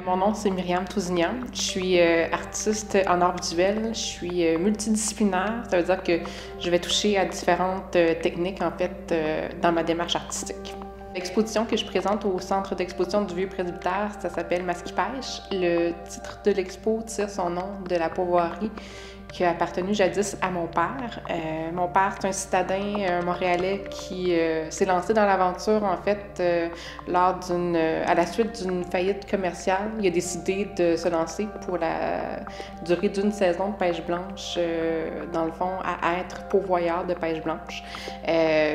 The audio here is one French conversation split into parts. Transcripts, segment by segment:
Mon nom, c'est Myriam Tousignan. Je suis artiste en art visuel. Je suis multidisciplinaire. Ça veut dire que je vais toucher à différentes techniques, en fait, dans ma démarche artistique. L'exposition que je présente au centre d'exposition du Vieux-Presbytère, ça s'appelle Masquipêche. Le titre de l'expo tire son nom de la pourvoirie qui a appartenu jadis à mon père. Mon père, c'est un citadin montréalais qui s'est lancé dans l'aventure, en fait, à la suite d'une faillite commerciale. Il a décidé de se lancer pour la durée d'une saison de pêche blanche, dans le fond, à être pourvoyeur de pêche blanche.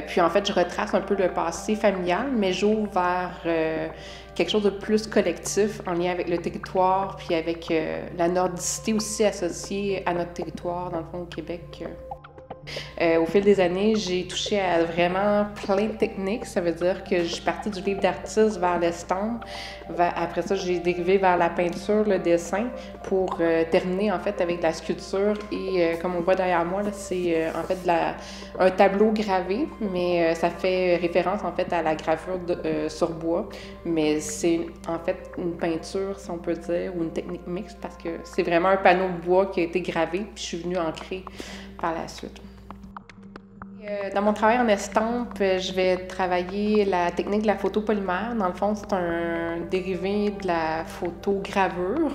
Puis, en fait, je retrace un peu le passé familial, mais j'ouvre vers quelque chose de plus collectif en lien avec le territoire, puis avec la nordicité aussi associée à notre territoire, dans le fond, au Québec. Au fil des années, j'ai touché à vraiment plein de techniques. Ça veut dire que je suis partie du livre d'artiste vers l'estampe. Après ça, j'ai dérivé vers la peinture, le dessin, pour terminer en fait avec de la sculpture. Et comme on voit derrière moi, c'est en fait un tableau gravé, mais ça fait référence en fait à la gravure sur bois. Mais c'est en fait une peinture, si on peut dire, ou une technique mixte, parce que c'est vraiment un panneau de bois qui a été gravé, puis je suis venue ancrer par la suite. Dans mon travail en estampe, je vais travailler la technique de la photo polymère. Dans le fond, c'est un dérivé de la photogravure.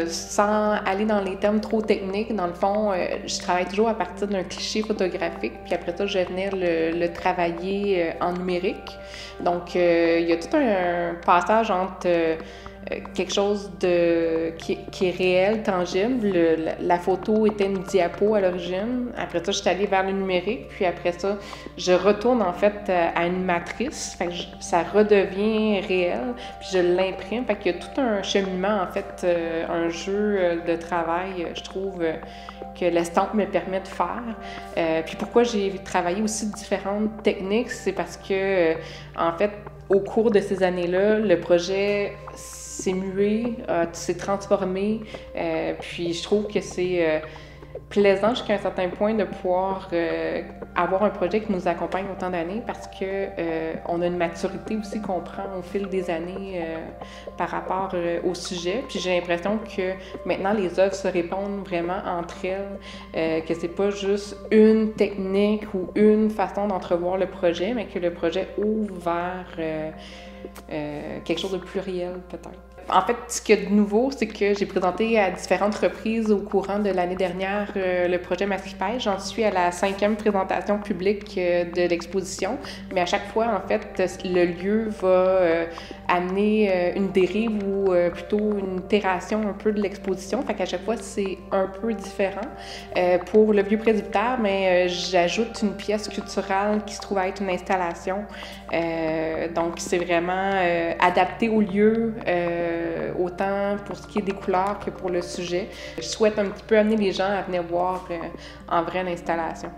Sans aller dans les termes trop techniques, dans le fond, je travaille toujours à partir d'un cliché photographique, puis après ça, je vais venir le travailler en numérique. Donc, il y a tout un passage entre quelque chose qui est réel, tangible. La photo était une diapo à l'origine. Après ça, je suis allée vers le numérique. Puis après ça, je retourne en fait à une matrice. Fait que ça redevient réel. Puis je l'imprime. Fait qu'il y a tout un cheminement, en fait, un jeu de travail, je trouve, que l'estampe me permet de faire. Puis pourquoi j'ai travaillé aussi différentes techniques, c'est parce que, en fait, au cours de ces années-là, le projet s'est mué, s'est transformé, puis je trouve que c'est plaisant jusqu'à un certain point de pouvoir avoir un projet qui nous accompagne autant d'années parce que on a une maturité aussi qu'on prend au fil des années par rapport au sujet. Puis j'ai l'impression que maintenant les œuvres se répondent vraiment entre elles, que c'est pas juste une technique ou une façon d'entrevoir le projet, mais que le projet ouvre vers quelque chose de plus réel peut-être. En fait, ce qu'il y a de nouveau, c'est que j'ai présenté à différentes reprises au courant de l'année dernière le projet Masquipêche. J'en suis à la 5e présentation publique de l'exposition, mais à chaque fois, en fait, le lieu va amener une dérive ou plutôt une itération un peu de l'exposition. Fait qu'à chaque fois, c'est un peu différent. Pour le Vieux-Presbytère, mais j'ajoute une pièce culturelle qui se trouve à être une installation. Donc, c'est vraiment adapté au lieu, autant pour ce qui est des couleurs que pour le sujet. Je souhaite un petit peu amener les gens à venir voir en vrai l'installation.